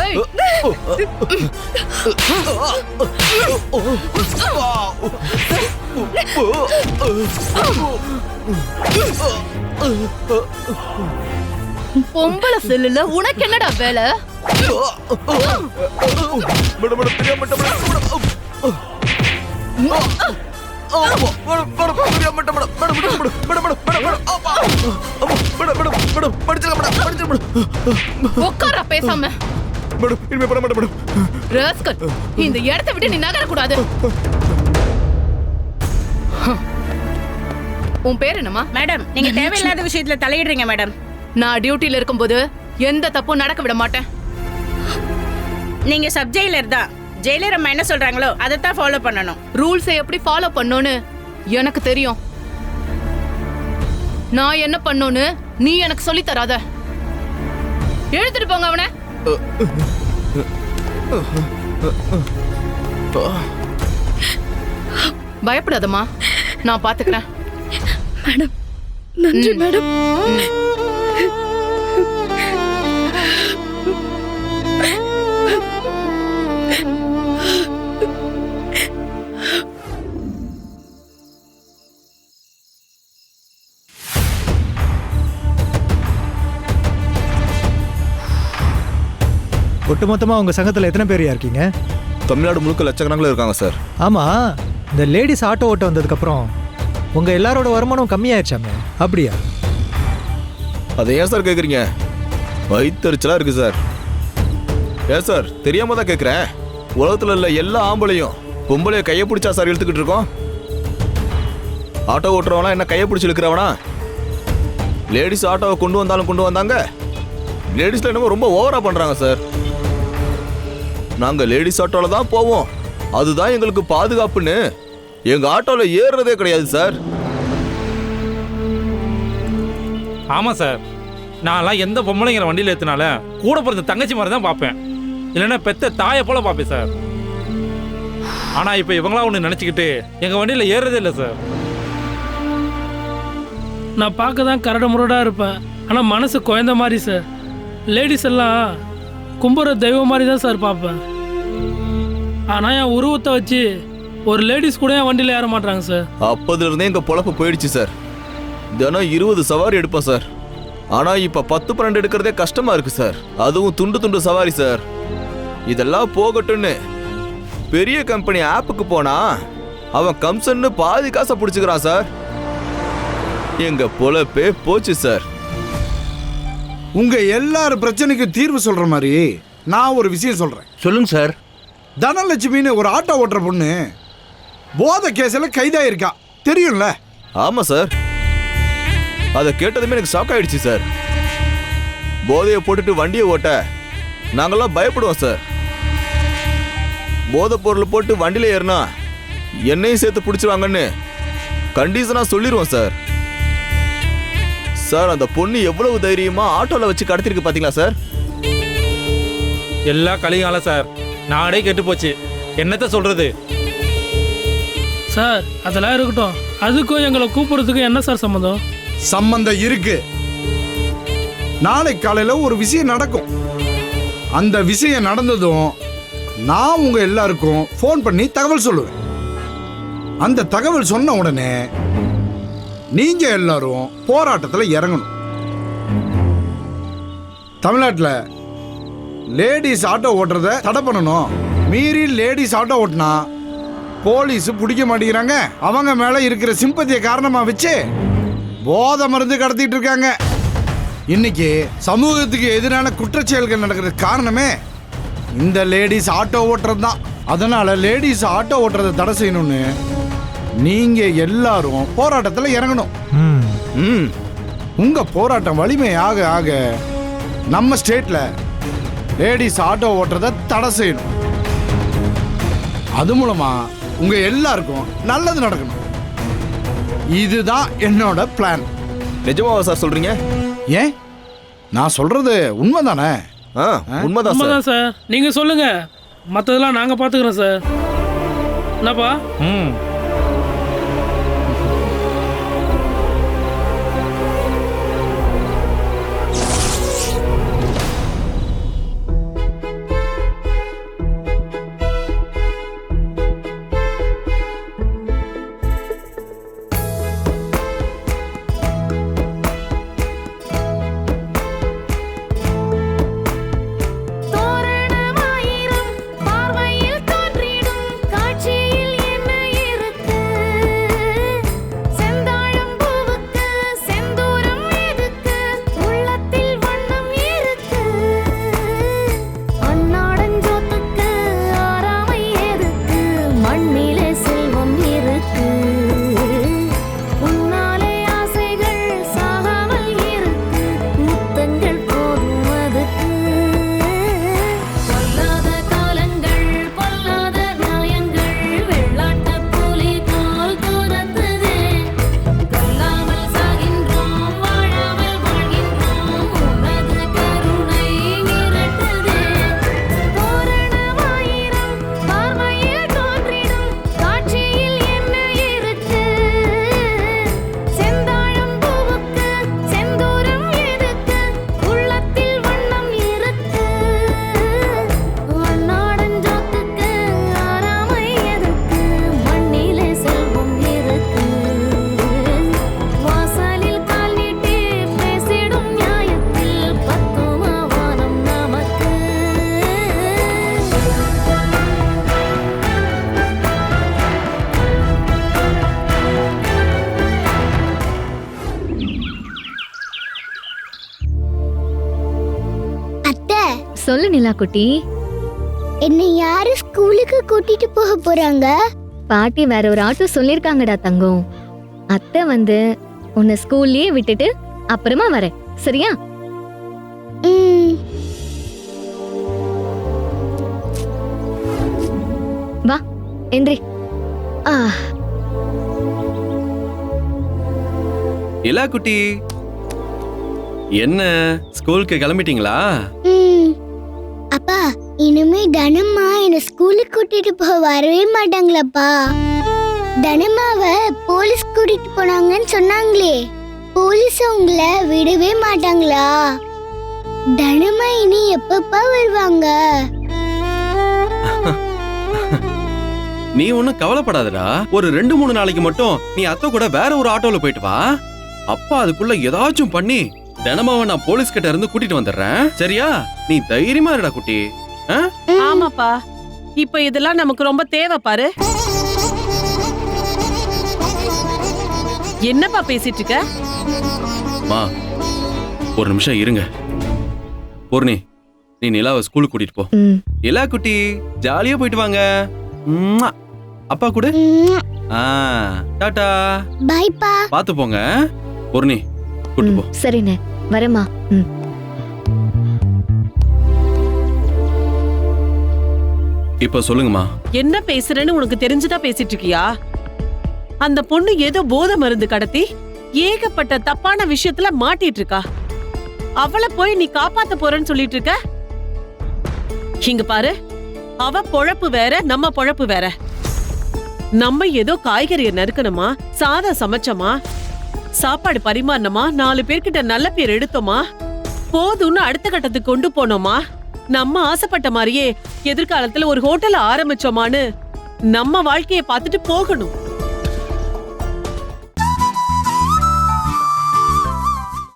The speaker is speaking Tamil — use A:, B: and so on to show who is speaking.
A: ஏய். பொம்பளை செல்லுல உனக்கு என்னடா வேலை? உட்கார பேசாம. இந்த இடத்தை விட்டு நீ நகரக்கூடாது. உன் பேர் என்னமா?
B: மேடம், நீங்க தேவையில்லாத விஷயத்துல தலையிடுறீங்க மேடம்.
A: நான் டியூட்டில இருக்கும்போது எந்த தப்பும் நடக்க விட மாட்டேன்.
B: நீங்க சப் ஜெயிலர் தான். ஜெயிலர் அம்மா என்ன சொல்றாங்களோ அதைத்தான் ஃபாலோ பண்ணணும்.
A: ரூல்ஸை எப்படி ஃபாலோ பண்ணணும்னு எனக்கு தெரியும். நான் என்ன பண்ணணும்னு நீ எனக்கு சொல்லி தராத. எழுதிட்டு போங்க அவனை. பயப்படாதம்மா, நான் பாத்துக்கிறேன்.
C: மேடம், நன்றி மேடம்.
D: ஒட்டுமொத்தமா உங்க சங்கத்துல எத்தனை பேரையா இருக்கீங்க?
E: தமிழ்நாடு முழுக்க லட்சக்கணக்கில் இருக்காங்க சார்.
D: ஆமா, இந்த லேடிஸ் ஆட்டோ ஓட்ட வந்ததுக்கு அப்புறம் உங்க எல்லாரோட வருமானம் கம்மியாயிடுச்சாமே, அப்படியா?
E: அதை ஏன் சார் கேட்குறீங்க? வயிற்றுச்சலா இருக்கு சார். ஏன் சார் தெரியாம தான் கேட்குறேன். உலகத்தில் உள்ள எல்லா ஆம்பளையும் பொம்பளைய கையை பிடிச்சா சார் இழுத்துக்கிட்டு இருக்கோம். ஆட்டோ ஓட்டுறவனா என்ன கையை பிடிச்சி இழுக்கிறவனா? லேடிஸ் ஆட்டோவை கொண்டு வந்தாங்க. லேடிஸ்ல என்னமோ ரொம்ப ஓவரா பண்றாங்க சார். நாங்க லேடிஸ் ஆட்டோல தான் போவோம், அதுதான் எங்களுக்கு பாதுகாப்புன்னு எங்க ஆட்டோல ஏறுறதே கிடையாது சார்.
F: ஆமா சார், நான்லாம் எந்த பொம்பளைங்கிற வண்டியில் ஏற்றினால கூட பிறந்த தங்கச்சி மாதிரி தான் பார்ப்பேன், இல்லைன்னா பெத்த தாயை போல பார்ப்பேன் சார். ஆனால் இப்போ இவங்களாம் ஒன்று நினச்சிக்கிட்டு எங்கள் வண்டியில் ஏறுறதே இல்லை சார்.
G: நான் பார்க்க தான் கரடு முரடாக இருப்பேன், ஆனால் மனசு குழந்த மாதிரி சார். லேடிஸ் எல்லாம் கும்புற தெய்வம் மாதிரி தான் சார் பார்ப்பேன். ஆனால் என் உருவத்தை வச்சு ஒரு லேடிஸ் கூட என் வண்டியில் ஏற மாட்டாங்க சார்.
E: அப்போதுல இருந்தே எங்க பொழப்பு போயிடுச்சு சார். தினம் 20 சவாரி எடுப்போம் சார். ஆனா இப்ப 10-12 எடுக்கிறதே கஷ்டமா இருக்கு சார். அதுவும் துண்டு சவாரி சார். இதெல்லாம் போகட்டும்னு பெரிய கம்பெனி ஆப்புக்கு போனா அவன் கம்சன்னு பாதி காசை பிடிச்சுக்கிறான் சார். எங்க பொழப்பே போச்சு சார்.
H: உங்க எல்லாரும் பிரச்சனைக்கு தீர்வு சொல்ற மாதிரி நான் ஒரு விஷயம் சொல்றேன்.
I: சொல்லுங்க சார்.
H: தனலட்சுமின்னு ஒரு ஆட்டோ ஓட்டுற பொண்ணு போதை கேஸ்ல கைதாயிருக்கா, தெரியும்ல?
E: ஆமா சார், அதை கேட்டதுமே எனக்கு ஷாக் ஆயிடுச்சு சார். போதையை போட்டுட்டு வண்டியை ஓட்ட நாங்கெல்லாம் பயப்படுவோம் சார். போதை பொருள் போட்டு வண்டியில ஏறினா என்னையும் சேர்த்து பிடிச்சிருவாங்கன்னு கண்டிஷனா சொல்லிடுவோம் சார். சார், அந்த பொண்ணு எவ்வளவு தைரியமா ஆட்டோல வச்சு கடத்திருக்கு பாத்தீங்களா சார்?
F: எல்லா கலிகாலம் சார், நாடே கெட்டு போச்சு, என்னத்த சொல்றது
G: சார்? அதெல்லாம் இருக்கட்டும், அதுக்கும் எங்களை கூப்பிடுறதுக்கும் என்ன சார் சம்மந்தம்?
H: சம்பந்தம் இருக்கு. நாளை காலையில ஒரு விஷயம் நடக்கும். அந்த விஷயம் நடந்ததும் நான் உங்க எல்லாருக்கும் ஃபோன் பண்ணி தகவல் சொல்லுவேன். அந்த தகவல் சொன்ன உடனே நீங்க எல்லாரும் போராட்டத்தில் இறங்கணும். தமிழ்நாட்டில் லேடிஸ் ஆட்டோ ஓட்டுறத தடை பண்ணணும். மீறி லேடிஸ் ஆட்டோ ஓட்டினா போலீஸ் பிடிக்க மாட்டேங்கிறாங்க. அவங்க மேல இருக்கிற சிம்பத்தியை காரணமா வச்சு போதை மருந்து கடத்திட்டு இருக்காங்க. இன்னைக்கு சமூகத்துக்கு எதிரான குற்றச்செயல்கள் நடக்கிறதுக்கு காரணமே இந்த லேடிஸ் ஆட்டோ ஓட்டுறது தான். அதனால லேடிஸ் ஆட்டோ ஓட்டுறதை தடை செய்யணும்னு நீங்க எல்லாரும் போராட்டத்தில் இறங்கணும். உங்க போராட்டம் வலிமை ஆக ஆக நம்ம ஸ்டேட்ல லேடிஸ் ஆட்டோ ஓட்டுறதை தடை செய்யணும். அது மூலமா உங்க எல்லாருக்கும் நல்லது நடக்கணும். இதுதான் என்னோட பிளான்.
E: நிஜமாவா சார் சொல்றீங்க?
H: ஏன், நான் சொல்றது உண்மைதானே?
E: உண்மைதான்
G: சார். நீங்க சொல்லுங்க, மற்றதெல்லாம் நாங்க பாத்துக்கிறோம் சார். என்னப்பா?
C: சொல்லு நிலா குட்டி.
I: என்னை யாரு ஸ்கூலுக்கு கூட்டிட்டு போக போறாங்க?
C: பாட்டி வேற ஒரு ஆட்டோ சொல்லிருக்காங்கடா தங்கம். அத்தை வந்து உன்னை ஸ்கூல்லயே விட்டுட்டு அப்புறமா வரேன், சரியா?
I: ம்,
C: வா எந்திரி. ஆ
J: நிலா குட்டி, என்ன ஸ்கூலுக்கு கிளம்பிட்டீங்களா?
I: ம். அப்பா, இனிமே தனம்மா என்ன ஸ்கூலுக்கு கூட்டிட்டு போக வரவே மாட்டாங்களப்பா. தனம்மாவை போலீஸ் கூட்டிட்டு போனாங்கன்னு சொன்னாங்களே, போலீஸ் அவங்கள விடவே மாட்டாங்களா? தனம்மா இனி எப்பப்பா வருவாங்க?
J: நீ ஒன்னும் கவலைப்படாதடா. ஒரு 2-3 நாளைக்கு மட்டும் நீ அத்தை கூட வேற ஒரு ஆட்டோல போயிட்டு வா. அப்பா அதுக்குள்ள ஏதாச்சும் பண்ணி தினமாவை நான் போலீஸ் கிட்ட இருந்து கூட்டிட்டு வந்துடுறேன், சரியா? நீ தைரியமா இருடா குட்டி.
B: ஆமாப்பா, இப்ப இதெல்லாம் நமக்கு ரொம்ப தேவை பாரு. என்னப்பா பேசிட்டு இருக்க?
J: மா, ஒரு நிமிஷம் இருங்க. பூர்ணி, நீ நிலாவை ஸ்கூலுக்கு கூட்டிட்டு போ.
C: ம்.
J: நிலா குட்டி, ஜாலியா போயிட்டு வாங்க. ம்மா. அப்பா கூட டாடா.
I: பைப்பா.
J: பாத்து போங்க. பூர்ணி, கூட்டு போ.
C: சரிண்ணே, வரேம்மா. ம்.
J: இப்ப சொல்லுங்கம்மா.
B: என்ன பேசுறேன்னு உனக்கு தெரிஞ்சுதான் பேசிட்டு இருக்கியா? அந்த பொண்ணு ஏதோ போதை மருந்து கடத்தி ஏகப்பட்ட தப்பான விஷயத்துல மாட்டிட்டு இருக்கா. அவளை போய் நீ காப்பாத்த போறேன்னு சொல்லிட்டு இருக்க. இங்க பாரு, அவ பொழப்பு வேற, நம்ம பொழப்பு வேற. நம்ம ஏதோ காய்கறியை நறுக்கணுமா, சாதம் சமைச்சோமா, சாப்பாடு பரிமாறணுமா, 4 பேர்கிட்ட நல்ல பேர் எடுத்தோமா, போதும்னு அடுத்த கட்டத்துக்கு கொண்டு போனோமா, நம்ம ஆசைப்பட்ட மாதிரியே எதிர்காலத்துல ஒரு ஹோட்டல் ஆரம்பிச்சோமான்னு நம்ம வாழ்க்கைய பார்த்துட்டு போகணும்.